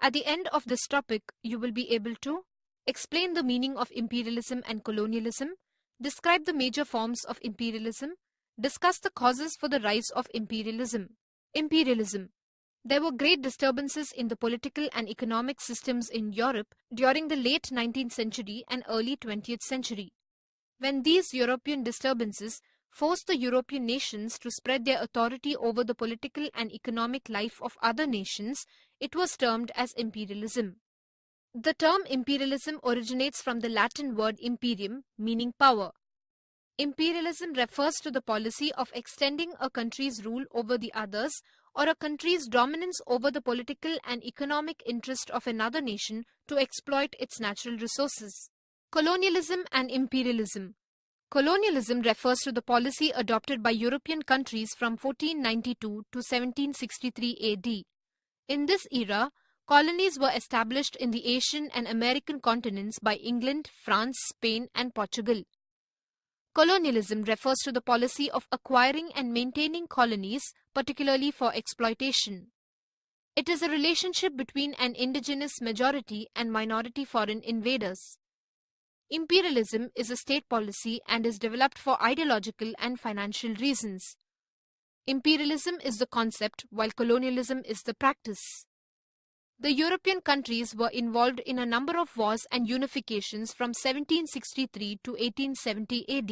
At the end of this topic, you will be able to explain the meaning of imperialism and colonialism, describe the major forms of imperialism, discuss the causes for the rise of imperialism. Imperialism. There were great disturbances in the political and economic systems in Europe during the late 19th century and early 20th century. When these European disturbances forced the European nations to spread their authority over the political and economic life of other nations, it was termed as imperialism. The term imperialism originates from the Latin word imperium, meaning power. Imperialism refers to the policy of extending a country's rule over the others or a country's dominance over the political and economic interest of another nation to exploit its natural resources. Colonialism and imperialism. Colonialism refers to the policy adopted by European countries from 1492 to 1763 AD. In this era, colonies were established in the Asian and American continents by England, France, Spain, and Portugal. Colonialism refers to the policy of acquiring and maintaining colonies, particularly for exploitation. It is a relationship between an indigenous majority and minority foreign invaders. Imperialism is a state policy and is developed for ideological and financial reasons. Imperialism is the concept, while colonialism is the practice. The European countries were involved in a number of wars and unifications from 1763 to 1870 AD.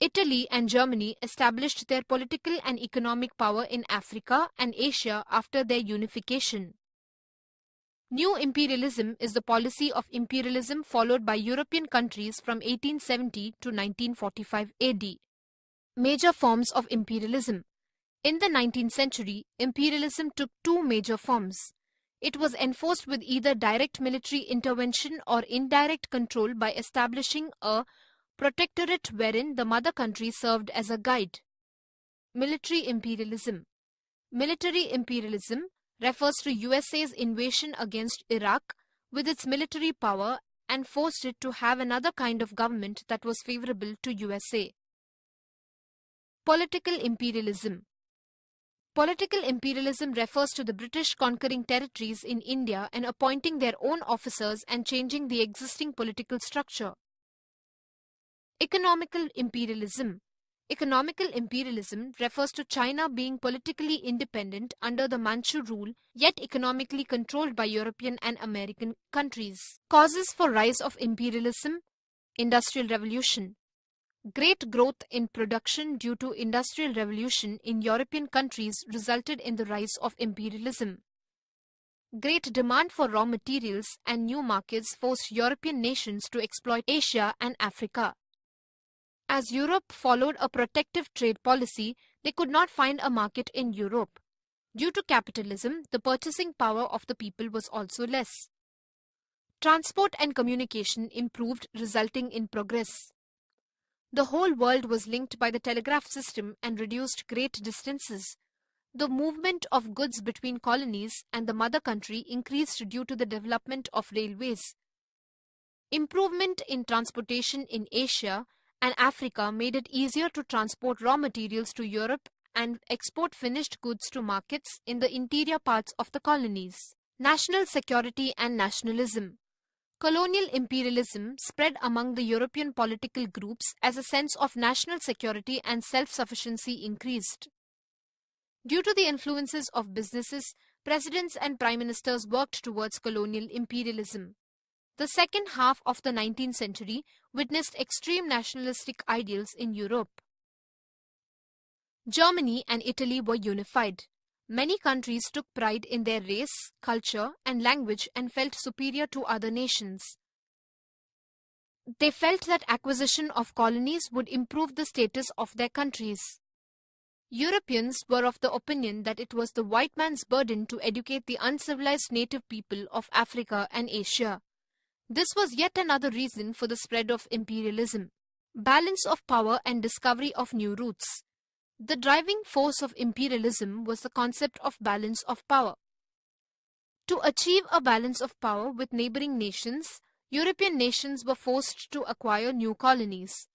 Italy and Germany established their political and economic power in Africa and Asia after their unification. New imperialism is the policy of imperialism followed by European countries from 1870 to 1945 AD. Major forms of imperialism. In the 19th century, imperialism took two major forms. It was enforced with either direct military intervention or indirect control by establishing a protectorate wherein the mother country served as a guide. Military imperialism. Military imperialism refers to USA's invasion against Iraq with its military power and forced it to have another kind of government that was favorable to USA. Political imperialism. Political imperialism refers to the British conquering territories in India and appointing their own officers and changing the existing political structure. Economical imperialism. Economical imperialism refers to China being politically independent under the Manchu rule, yet economically controlled by European and American countries. Causes for rise of imperialism. Industrial Revolution. Great growth in production due to Industrial Revolution in European countries resulted in the rise of imperialism. Great demand for raw materials and new markets forced European nations to exploit Asia and Africa. As Europe followed a protective trade policy, they could not find a market in Europe. Due to capitalism, the purchasing power of the people was also less. Transport and communication improved, resulting in progress. The whole world was linked by the telegraph system and reduced great distances. The movement of goods between colonies and the mother country increased due to the development of railways. Improvement in transportation in Asia and Africa made it easier to transport raw materials to Europe and export finished goods to markets in the interior parts of the colonies. National security and nationalism. Colonial imperialism spread among the European political groups as a sense of national security and self-sufficiency increased. Due to the influences of businesses, presidents and prime ministers worked towards colonial imperialism. The second half of the 19th century witnessed extreme nationalistic ideals in Europe. Germany and Italy were unified. Many countries took pride in their race, culture, and language and felt superior to other nations. They felt that acquisition of colonies would improve the status of their countries. Europeans were of the opinion that it was the white man's burden to educate the uncivilized native people of Africa and Asia. This was yet another reason for the spread of imperialism. Balance of power and discovery of new routes. The driving force of imperialism was the concept of balance of power. To achieve a balance of power with neighboring nations, European nations were forced to acquire new colonies.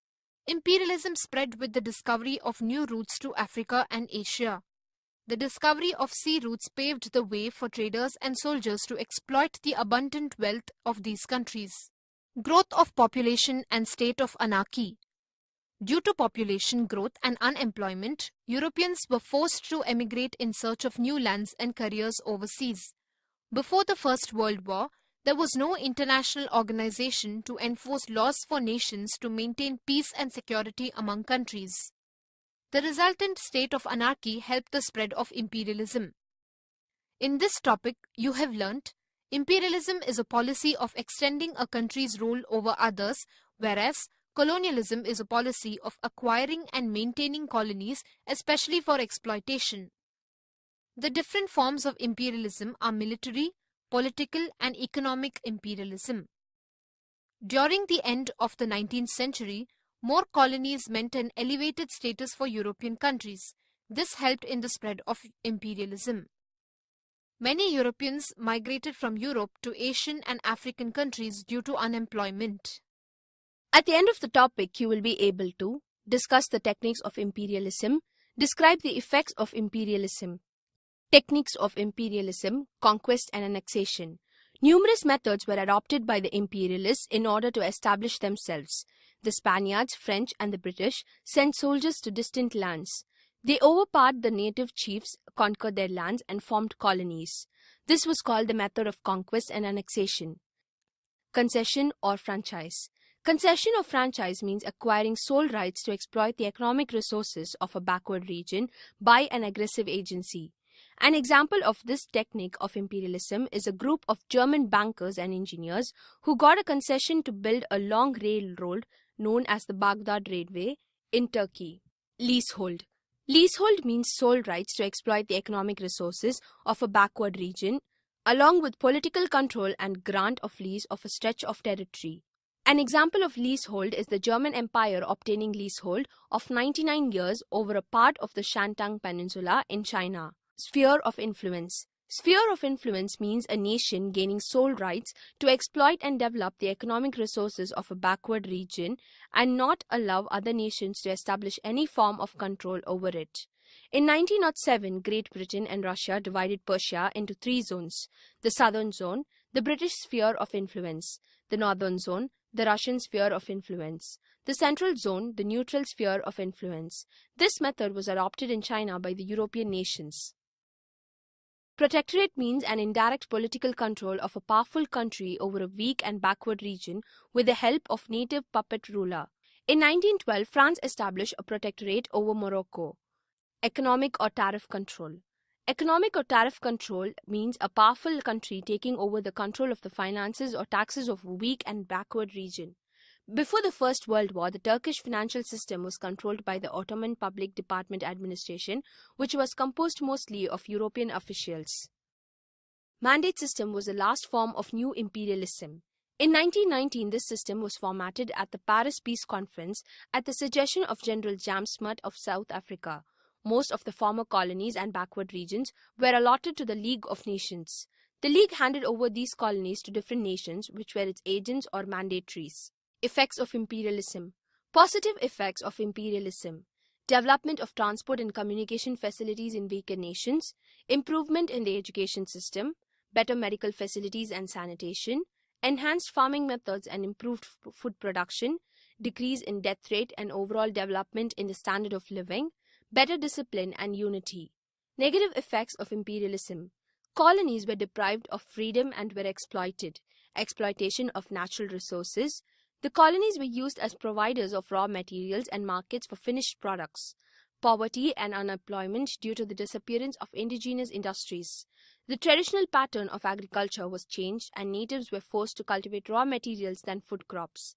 Imperialism spread with the discovery of new routes to Africa and Asia. The discovery of sea routes paved the way for traders and soldiers to exploit the abundant wealth of these countries. Growth of population and state of anarchy. Due to population growth and unemployment, Europeans were forced to emigrate in search of new lands and careers overseas. Before the First World War, there was no international organization to enforce laws for nations to maintain peace and security among countries. The resultant state of anarchy helped the spread of imperialism. In this topic, you have learnt imperialism is a policy of extending a country's rule over others, whereas colonialism is a policy of acquiring and maintaining colonies, especially for exploitation. The different forms of imperialism are military, political, and economic imperialism. During the end of the 19th century, more colonies meant an elevated status for European countries. This helped in the spread of imperialism. Many Europeans migrated from Europe to Asian and African countries due to unemployment. At the end of the topic, you will be able to discuss the techniques of imperialism, describe the effects of imperialism, techniques of imperialism, conquest and annexation. Numerous methods were adopted by the imperialists in order to establish themselves. The Spaniards, French and the British sent soldiers to distant lands. They overpowered the native chiefs, conquered their lands and formed colonies. This was called the method of conquest and annexation. Concession or franchise. Concession or franchise means acquiring sole rights to exploit the economic resources of a backward region by an aggressive agency. An example of this technique of imperialism is a group of German bankers and engineers who got a concession to build a long railroad known as the Baghdad Railway in Turkey. Leasehold. Leasehold means sole rights to exploit the economic resources of a backward region, along with political control and grant of lease of a stretch of territory. An example of leasehold is the German Empire obtaining leasehold of 99 years over a part of the Shantung Peninsula in China. Sphere of influence. Sphere of influence means a nation gaining sole rights to exploit and develop the economic resources of a backward region and not allow other nations to establish any form of control over it. In 1907, Great Britain and Russia divided Persia into three zones: the southern zone, the British sphere of influence; the northern zone, the Russian sphere of influence; the central zone, the neutral sphere of influence. This method was adopted in China by the European nations. Protectorate means an indirect political control of a powerful country over a weak and backward region with the help of native puppet ruler. In 1912, France established a protectorate over Morocco. Economic or tariff control. Economic or tariff control means a powerful country taking over the control of the finances or taxes of a weak and backward region. Before the First World War, the Turkish financial system was controlled by the Ottoman Public Department Administration, which was composed mostly of European officials. Mandate system was the last form of new imperialism. In 1919, this system was formatted at the Paris Peace Conference at the suggestion of General James Smuts of South Africa. Most of the former colonies and backward regions were allotted to the League of Nations. The League handed over these colonies to different nations, which were its agents or mandatories. Effects of imperialism. Positive effects of imperialism. Development of transport and communication facilities in weaker nations. Improvement in the education system. Better medical facilities and sanitation. Enhanced farming methods and improved food production. Decrease in death rate and overall development in the standard of living. Better discipline and unity. Negative effects of imperialism. Colonies were deprived of freedom and were exploited. Exploitation of natural resources. The colonies were used as providers of raw materials and markets for finished products. Poverty and unemployment due to the disappearance of indigenous industries. The traditional pattern of agriculture was changed and natives were forced to cultivate raw materials than food crops.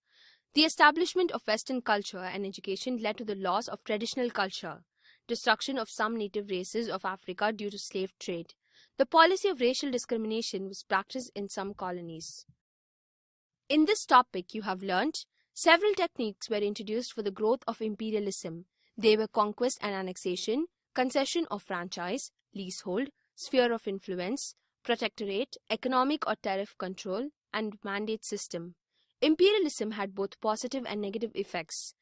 The establishment of Western culture and education led to the loss of traditional culture. Destruction of some native races of Africa due to slave trade. The policy of racial discrimination was practiced in some colonies. In this topic, you have learnt several techniques were introduced for the growth of imperialism. They were conquest and annexation, concession or franchise, leasehold, sphere of influence, protectorate, economic or tariff control, and mandate system. Imperialism had both positive and negative effects.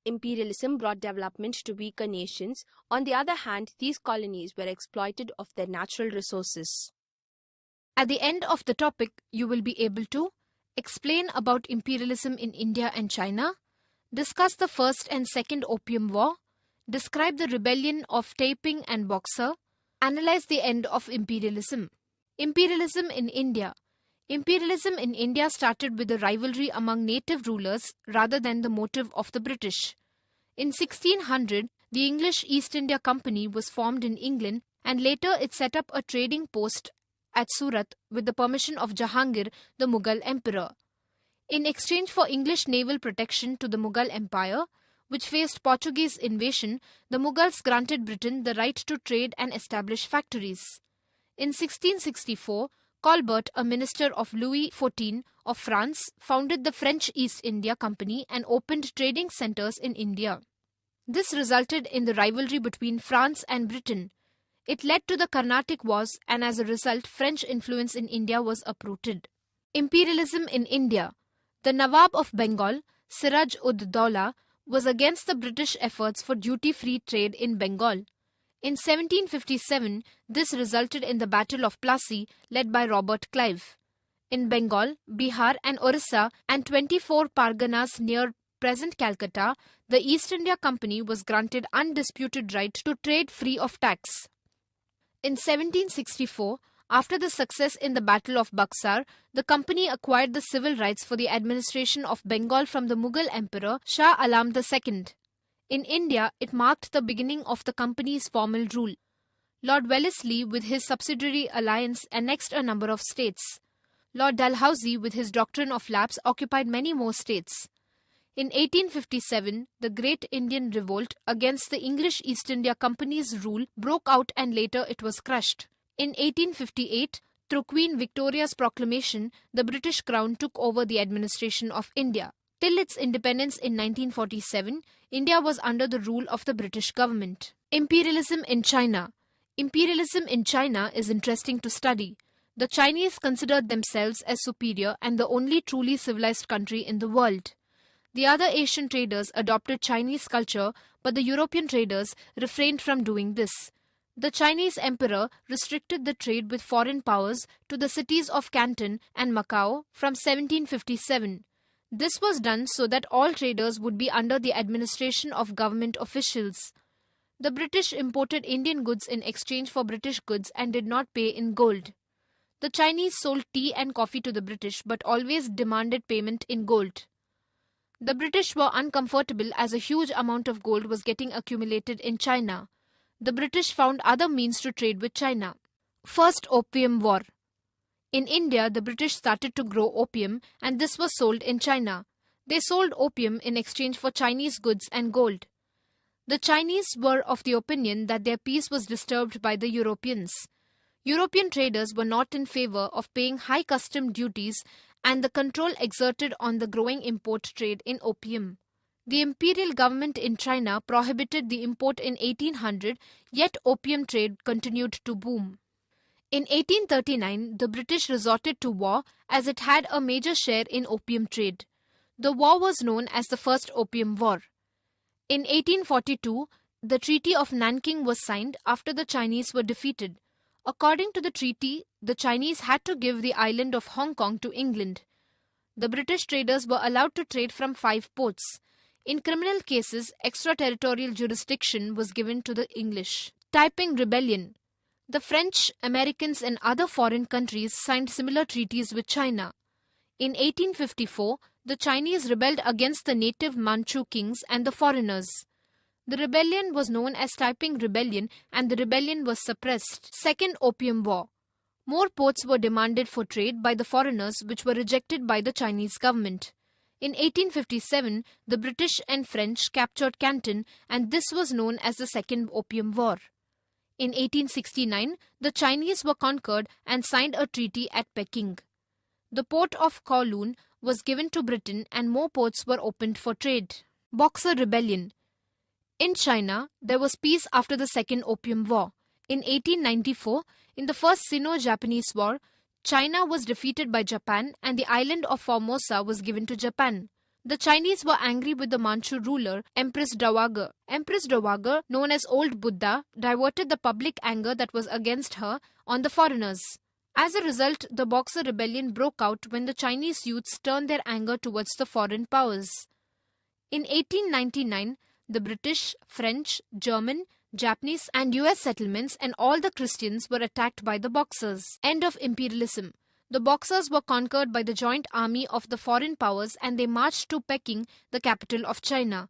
imperialism brought development to weaker nations. On the other hand, these colonies were exploited of their natural resources. At the end of the topic, you will be able to explain about imperialism in India and China, discuss the First and Second Opium War, describe the rebellion of Taiping and Boxer, analyze the end of imperialism. Imperialism in India. Imperialism in India started with a rivalry among native rulers rather than the motive of the British. In 1600, the English East India Company was formed in England, and later it set up a trading post at Surat with the permission of Jahangir, the Mughal emperor. In exchange for English naval protection to the Mughal Empire, which faced Portuguese invasion, the Mughals granted Britain the right to trade and establish factories. In 1664, Colbert, a minister of Louis XIV of France, founded the French East India Company and opened trading centers in India. This resulted in the rivalry between France and Britain. It led to the Carnatic Wars, and as a result, French influence in India was uprooted. Imperialism in India. The Nawab of Bengal, Siraj-ud-Dowlah, was against the British efforts for duty-free trade in Bengal. In 1757, this resulted in the Battle of Plassey, led by Robert Clive. In Bengal, Bihar and Orissa and 24 Parganas near present Calcutta, the East India Company was granted undisputed right to trade free of tax. In 1764, after the success in the Battle of Buxar, the company acquired the civil rights for the administration of Bengal from the Mughal Emperor Shah Alam II. In India, it marked the beginning of the company's formal rule. Lord Wellesley, with his subsidiary alliance, annexed a number of states. Lord Dalhousie, with his doctrine of lapse, occupied many more states. In 1857, the Great Indian Revolt against the English East India Company's rule broke out, and later it was crushed. In 1858, through Queen Victoria's proclamation, the British Crown took over the administration of India. Till its independence in 1947, India was under the rule of the British government. Imperialism in China. Imperialism in China is interesting to study. The Chinese considered themselves as superior and the only truly civilized country in the world. The other Asian traders adopted Chinese culture, but the European traders refrained from doing this. The Chinese emperor restricted the trade with foreign powers to the cities of Canton and Macau from 1757. This was done so that all traders would be under the administration of government officials. The British imported Indian goods in exchange for British goods and did not pay in gold. The Chinese sold tea and coffee to the British but always demanded payment in gold. The British were uncomfortable as a huge amount of gold was getting accumulated in China. The British found other means to trade with China. First Opium War. In India, the British started to grow opium, and this was sold in China. They sold opium in exchange for Chinese goods and gold. The Chinese were of the opinion that their peace was disturbed by the Europeans. European traders were not in favor of paying high custom duties and the control exerted on the growing import trade in opium. The imperial government in China prohibited the import in 1800, yet opium trade continued to boom. In 1839, the British resorted to war as it had a major share in opium trade. The war was known as the First Opium War. In 1842, the Treaty of Nanking was signed after the Chinese were defeated. According to the treaty, the Chinese had to give the island of Hong Kong to England. The British traders were allowed to trade from 5 ports. In criminal cases, extraterritorial jurisdiction was given to the English. Taiping Rebellion. The French, Americans and other foreign countries signed similar treaties with China. In 1854, the Chinese rebelled against the native Manchu kings and the foreigners. The rebellion was known as Taiping Rebellion, and the rebellion was suppressed. Second Opium War. More ports were demanded for trade by the foreigners, which were rejected by the Chinese government. In 1857, the British and French captured Canton, and this was known as the Second Opium War. In 1869, the Chinese were conquered and signed a treaty at Peking. The port of Kowloon was given to Britain, and more ports were opened for trade. Boxer Rebellion. In China, there was peace after the Second Opium War. In 1894, in the First Sino-Japanese War, China was defeated by Japan and the island of Formosa was given to Japan. The Chinese were angry with the Manchu ruler, Empress Dowager. Empress Dowager, known as Old Buddha, diverted the public anger that was against her on the foreigners. As a result, the Boxer Rebellion broke out when the Chinese youths turned their anger towards the foreign powers. In 1899, the British, French, German, Japanese and US settlements and all the Christians were attacked by the Boxers. End of imperialism. The Boxers were conquered by the joint army of the foreign powers and they marched to Peking, the capital of China.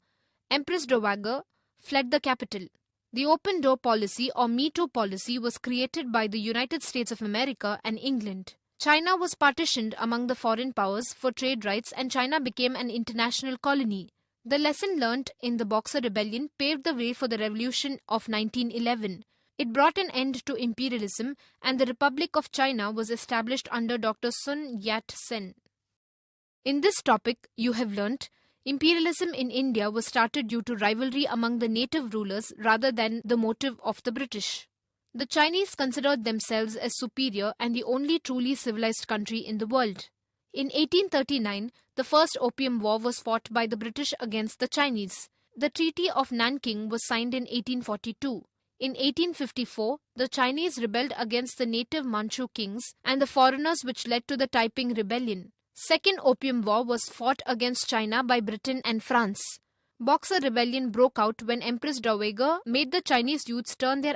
Empress Dowager fled the capital. The open door policy or Me Too policy was created by the United States of America and England. China was partitioned among the foreign powers for trade rights and China became an international colony. The lesson learnt in the Boxer Rebellion paved the way for the revolution of 1911. It brought an end to imperialism and the Republic of China was established under Dr. Sun Yat-sen. In this topic, you have learnt imperialism in India was started due to rivalry among the native rulers rather than the motive of the British. The Chinese considered themselves as superior and the only truly civilized country in the world. In 1839, the First Opium War was fought by the British against the Chinese. The Treaty of Nanking was signed in 1842. In 1854, the Chinese rebelled against the native Manchu kings and the foreigners which led to the Taiping Rebellion. Second Opium War was fought against China by Britain and France. Boxer Rebellion broke out when Empress Dowager made the Chinese youths turn their